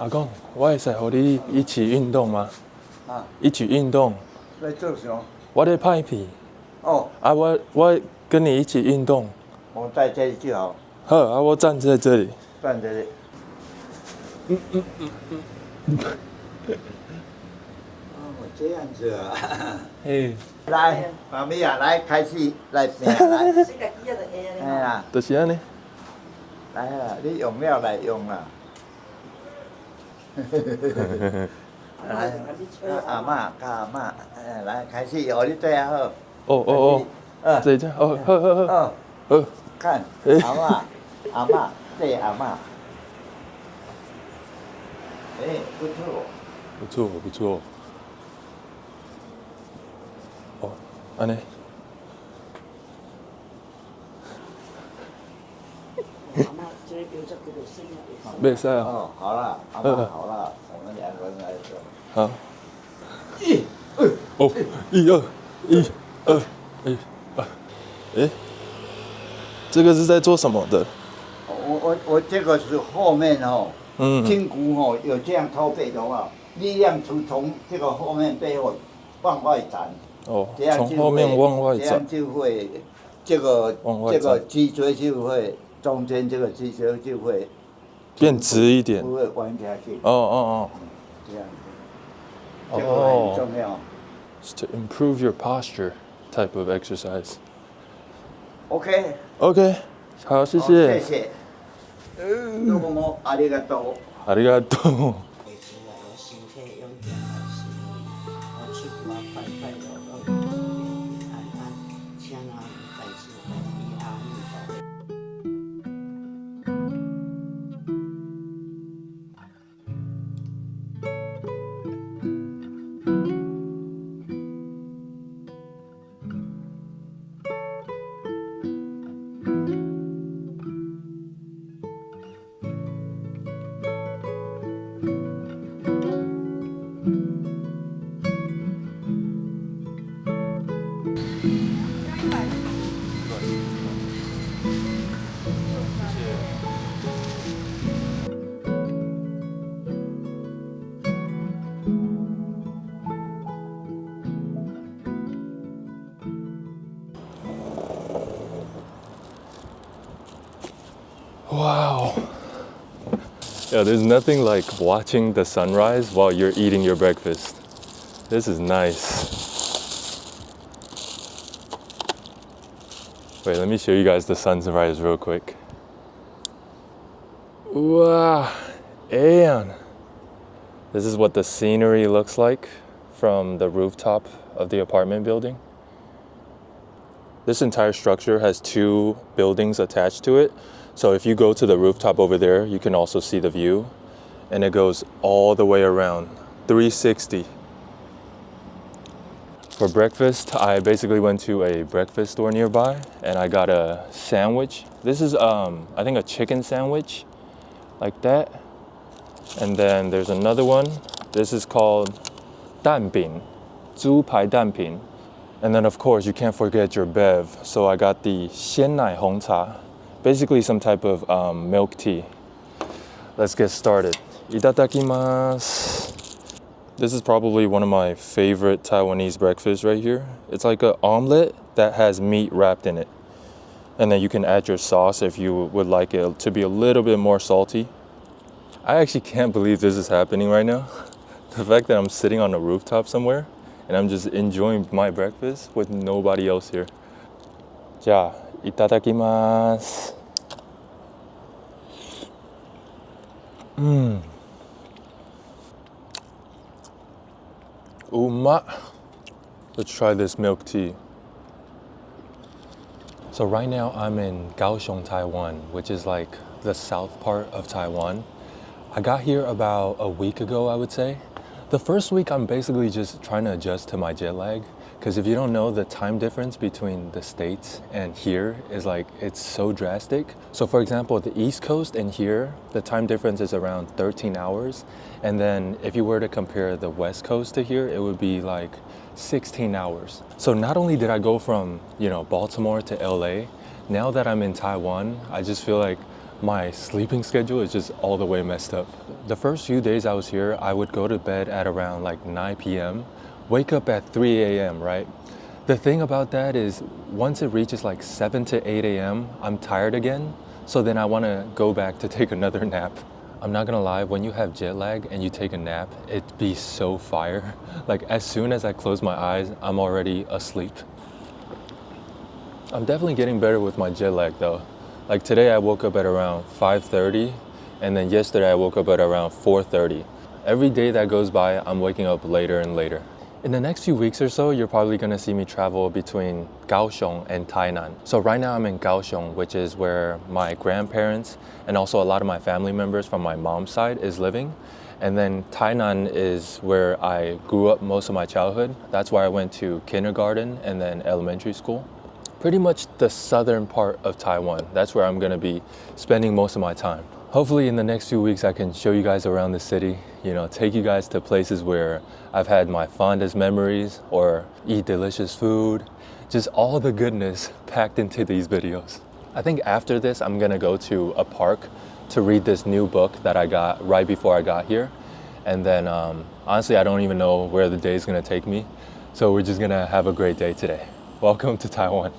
阿公，我会使和你一起运动吗？啊，一起运动。在做什么？我在拍片。哦，我跟你一起运动。我在这里就好。好啊，我站在这里。站这里。哦，这样子啊。嘿。来，妈咪啊，来开始，来拼来。哎呀，就是安尼。来啊，你用了来用啦。来，阿嬷，阿嬷，哎，来开始，哦，你最好。哦，这样，哦，好。看，阿嬷，对阿嬷。哎，不错。不错。哦，安尼。没事啊。哦，好了，阿嬷好了，我们两个人来做。好。一二，哎，这个是在做什么的？我这个是后面哦，筋骨哦有这样驼背的话，力量从这个后面背后往外展。哦，从后面往外展，这样就会这个脊椎就会中间这个脊椎就会变直一点，不会弯下去。哦，这样子，这个很重要。It's to improve your posture type of exercise. OK， 好，谢谢。谢谢。どうもありがとう。ありがとう。Wow. Yeah, there's nothing like watching the sunrise while you're eating your breakfast. This is nice. Wait, let me show you guys the sunrise real quick. Wow, and this is what the scenery looks like from the rooftop of the apartment building. This entire structure has 2 buildings attached to it. So if you go to the rooftop over there, you can also see the view. And it goes all the way around, 360. For breakfast, I basically went to a breakfast store nearby and I got a sandwich. This is, I think, a chicken sandwich, like that. And then there's another one. This is called 蛋饼, 猪排蛋饼. And then, of course, you can't forget your bev. So I got the 鲜奶红茶. Basically some type of milk tea. Let's get started. Itadakimasu. This is probably one of my favorite Taiwanese breakfasts right here. It's like an omelet that has meat wrapped in it. And then you can add your sauce if you would like it to be a little bit more salty. I actually can't believe this is happening right now. The fact that I'm sitting on a rooftop somewhere and I'm just enjoying my breakfast with nobody else here. Ja, itadakimasu. Let's try this milk tea. So right now I'm in Kaohsiung, Taiwan, which is like the south part of Taiwan. I got here about a week ago, I would say. The first week I'm basically just trying to adjust to my jet lag, because if you don't know, the time difference between the States and here is like, it's so drastic. So for example, the East Coast and here, the time difference is around 13 hours. And then if you were to compare the West Coast to here, it would be like 16 hours. So not only did I go from, Baltimore to LA, now that I'm in Taiwan, I just feel like my sleeping schedule is just all the way messed up. The first few days I was here, I would go to bed at around like 9 p.m., wake up at 3 a.m., right? The thing about that is once it reaches like 7 to 8 a.m., I'm tired again. So then I want to go back to take another nap. I'm not gonna lie, when you have jet lag and you take a nap, it'd be so fire. Like as soon as I close my eyes, I'm already asleep. I'm definitely getting better with my jet lag though. Like today I woke up at around 5:30 and then yesterday I woke up at around 4:30. Every day that goes by, I'm waking up later and later. In the next few weeks or so, you're probably gonna see me travel between Kaohsiung and Tainan. So right now I'm in Kaohsiung, which is where my grandparents and also a lot of my family members from my mom's side is living. And then Tainan is where I grew up most of my childhood. That's where I went to kindergarten and then elementary school. Pretty much the southern part of Taiwan. That's where I'm gonna be spending most of my time. Hopefully in the next few weeks I can show you guys around the city, take you guys to places where I've had my fondest memories or eat delicious food. Just all the goodness packed into these videos. I think after this I'm gonna go to a park to read this new book that I got right before I got here. And then honestly I don't even know where the day is gonna take me. So we're just gonna have a great day today. Welcome to Taiwan.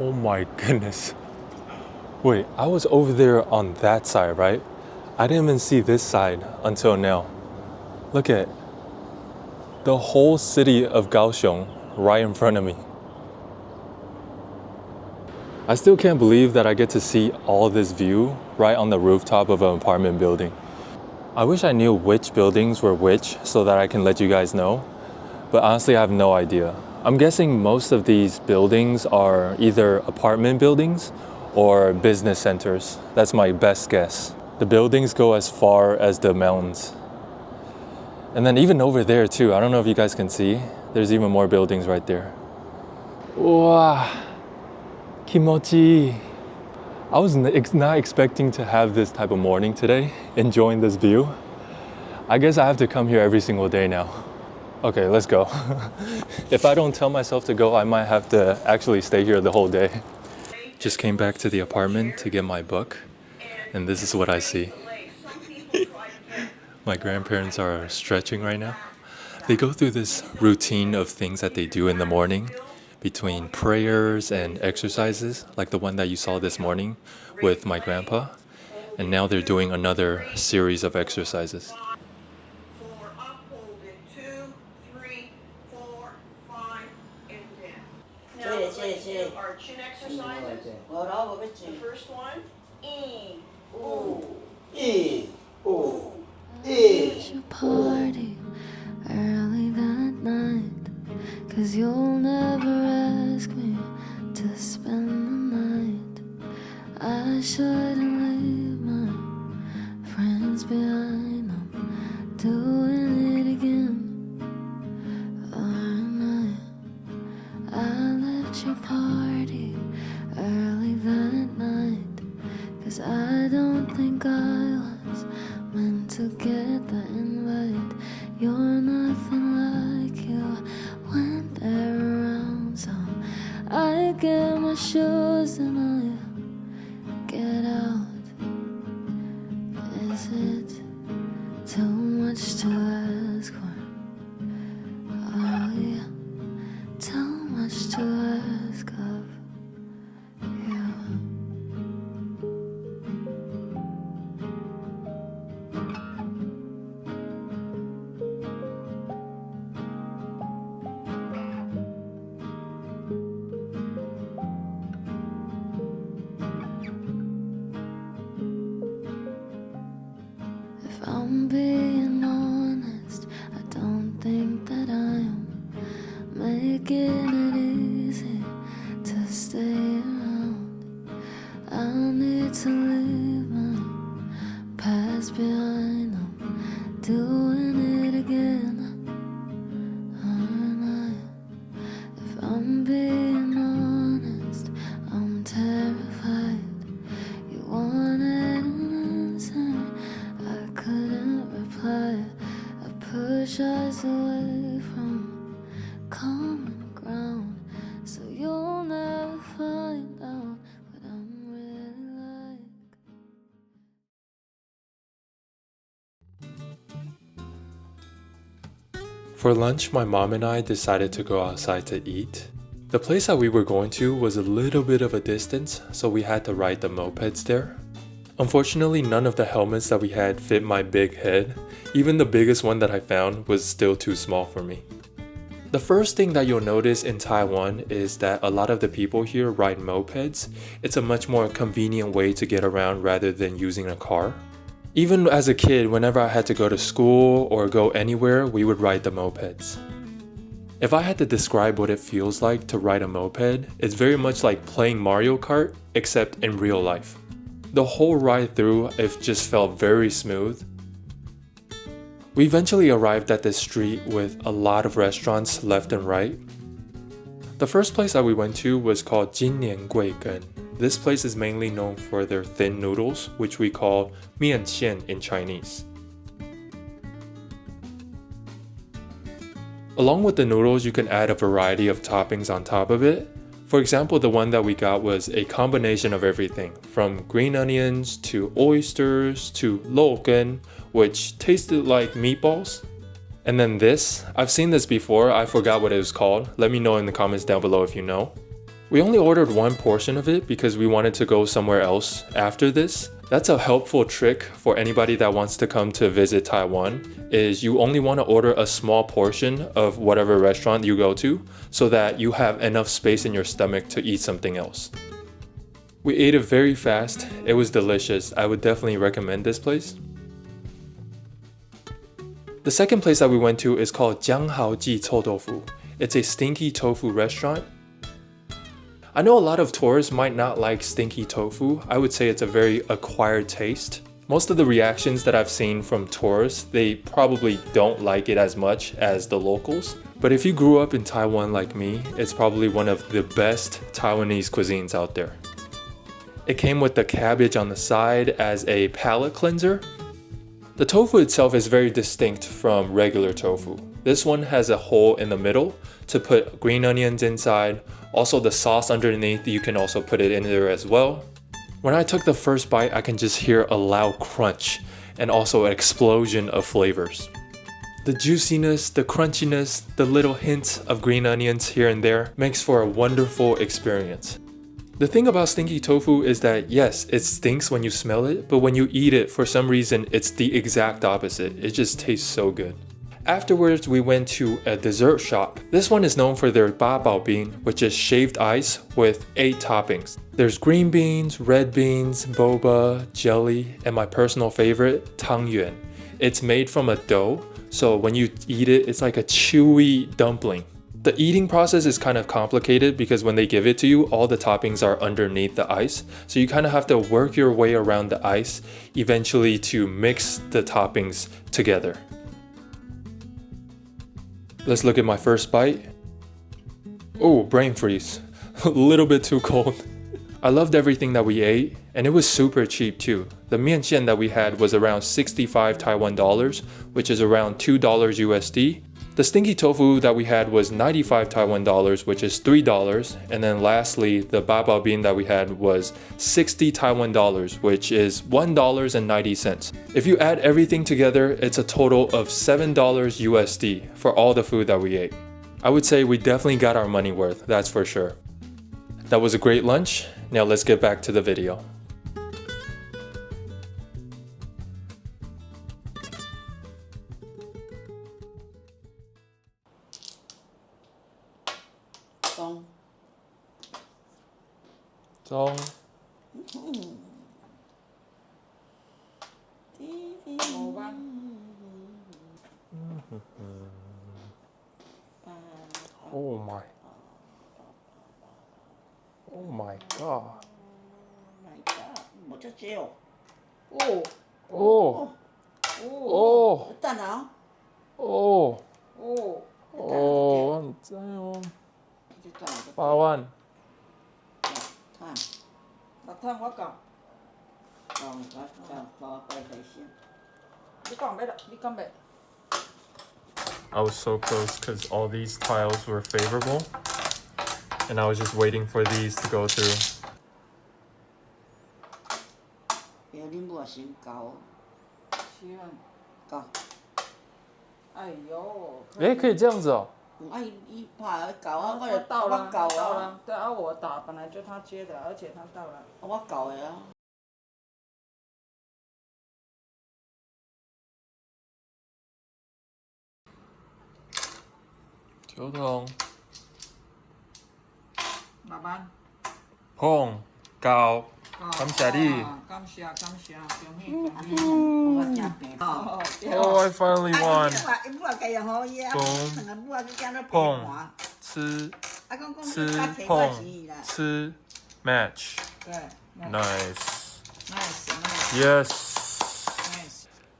Oh my goodness. Wait, I was over there on that side, right? I didn't even see this side until now. Look at the whole city of Kaohsiung right in front of me. I still can't believe that I get to see all this view right on the rooftop of an apartment building. I wish I knew which buildings were which so that I can let you guys know, but honestly I have no idea. I'm guessing most of these buildings are either apartment buildings or business centers. That's my best guess. The buildings go as far as the mountains. And then even over there too, I don't know if you guys can see, there's even more buildings right there. Wow, kimochi. I was not expecting to have this type of morning today, enjoying this view. I guess I have to come here every single day now. Okay, let's go. If I don't tell myself to go, I might have to actually stay here the whole day. Just came back to the apartment to get my book, and this is what I see. My grandparents are stretching right now. They go through this routine of things that they do in the morning between prayers and exercises, like the one that you saw this morning with my grandpa. And now they're doing another series of exercises. Our chin exercises. The first one, E, ooh, E, ooh, It's your party early that night, 'cause you'll never ask me to spend the night. I shouldn't leave my friends behind, I'm doing it again. I left your party early that night, 'cause I don't think I was meant to get the invite. You're nothing like you when they're around, so I get my shoes and I get out. Is it too much to ask for? Oh yeah, too much to ask of you. If I'm being honest, I don't think that I'm making it easy to stay around. skies away from common ground, so you'll never find out what I'm really like. For lunch, my mom and I decided to go outside to eat. The place that we were going to was a little bit of a distance, so we had to ride the mopeds there. Unfortunately, none of the helmets that we had fit my big head. Even the biggest one that I found was still too small for me. The first thing that you'll notice in Taiwan is that a lot of the people here ride mopeds. It's a much more convenient way to get around rather than using a car. Even as a kid, whenever I had to go to school or go anywhere, we would ride the mopeds. If I had to describe what it feels like to ride a moped, it's very much like playing Mario Kart, except in real life. The whole ride through, it just felt very smooth. We eventually arrived at this street with a lot of restaurants left and right. The first place that we went to was called Jinnian Guigen. This place is mainly known for their thin noodles, which we call mian xian in Chinese. Along with the noodles, you can add a variety of toppings on top of it. For example, the one that we got was a combination of everything, from green onions to oysters to loken, which tasted like meatballs. And then this, I've seen this before, I forgot what it was called. Let me know in the comments down below if you know. We only ordered one portion of it because we wanted to go somewhere else after this. That's a helpful trick for anybody that wants to come to visit Taiwan, is you only want to order a small portion of whatever restaurant you go to so that you have enough space in your stomach to eat something else. We ate it very fast. It was delicious. I would definitely recommend this place. The second place that we went to is called Jianghaoji Chou Tofu. It's a stinky tofu restaurant. I know a lot of tourists might not like stinky tofu. I would say it's a very acquired taste. Most of the reactions that I've seen from tourists, they probably don't like it as much as the locals. But if you grew up in Taiwan like me, it's probably one of the best Taiwanese cuisines out there. It came with the cabbage on the side as a palate cleanser. The tofu itself is very distinct from regular tofu. This one has a hole in the middle to put green onions inside. Also the sauce underneath, you can also put it in there as well. When I took the first bite, I can just hear a loud crunch and also an explosion of flavors. The juiciness, the crunchiness, the little hints of green onions here and there makes for a wonderful experience. The thing about stinky tofu is that yes, it stinks when you smell it, but when you eat it, for some reason, it's the exact opposite. It just tastes so good. Afterwards, we went to a dessert shop. This one is known for their babao bean, which is shaved ice with 8 toppings. There's green beans, red beans, boba, jelly, and my personal favorite, tangyuan. It's made from a dough, so when you eat it, it's like a chewy dumpling. The eating process is kind of complicated because when they give it to you, all the toppings are underneath the ice. So you kind of have to work your way around the ice eventually to mix the toppings together. Let's look at my first bite. Oh, brain freeze. A little bit too cold. I loved everything that we ate, and it was super cheap too. The mian xian that we had was around 65 Taiwan dollars, which is around $2 USD. The stinky tofu that we had was 95 Taiwan dollars, which is $3. And then lastly, the babao bean that we had was 60 Taiwan dollars, which is $1.90. If you add everything together, it's a total of $7 USD for all the food that we ate. I would say we definitely got our money worth, that's for sure. That was a great lunch. Now let's get back to the video. Song. Oh my. Oh my god. Oh. Oh. Oh. Oh. Oh. 8万 Bạc thân quá còng. Còng có quay thấy xem. Đi còng đây đó, đi còng đây. I was so close because all these tiles were favorable. And I was just waiting for these to go through. 你母先搞，是啊，搞。哎呦！哎，可以这样子哦。一拍搞啊，我到了，对啊，我打本来就他接的，而且他到了，我搞的啊。球筒。慢慢。碰高。感謝你。感謝，恭喜。我真平。Oh, I finally won. 碰，吃，碰，吃 match. 对。Nice. Nice. Yes.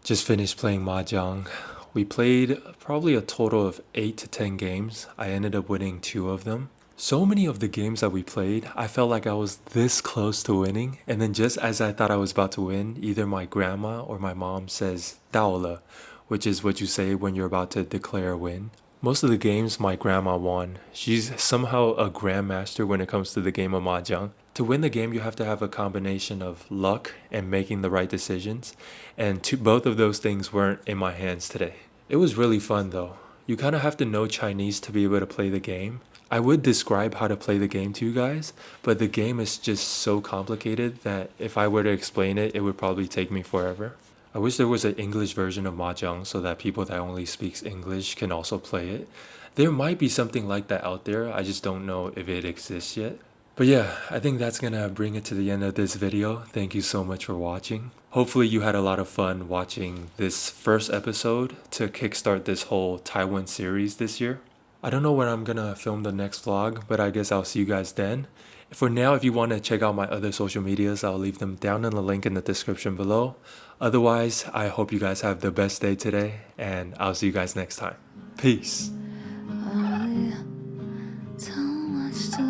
Just finished playing mahjong. We played probably a total of 8 to 10 games. I ended up winning 2 of them. So many of the games that we played, I felt like I was this close to winning, and then just as I thought I was about to win, either my grandma or my mom says 到了, which is what you say when you're about to declare a win. Most of the games my grandma won. She's somehow a grandmaster when it comes to the game of mahjong. To win the game, you have to have a combination of luck and making the right decisions, and both of those things weren't in my hands today. It was really fun though. You kind of have to know Chinese to be able to play the game. I would describe how to play the game to you guys, but the game is just so complicated that if I were to explain it, it would probably take me forever. I wish there was an English version of mahjong so that people that only speaks English can also play it. There might be something like that out there, I just don't know if it exists yet. But yeah, I think that's gonna bring it to the end of this video. Thank you so much for watching. Hopefully you had a lot of fun watching this first episode to kickstart this whole Taiwan series this year. I don't know when I'm gonna film the next vlog, but I guess I'll see you guys then. For now, if you want to check out my other social medias, I'll leave them down in the link in the description below. Otherwise, I hope you guys have the best day today, and I'll see you guys next time. Peace. So much to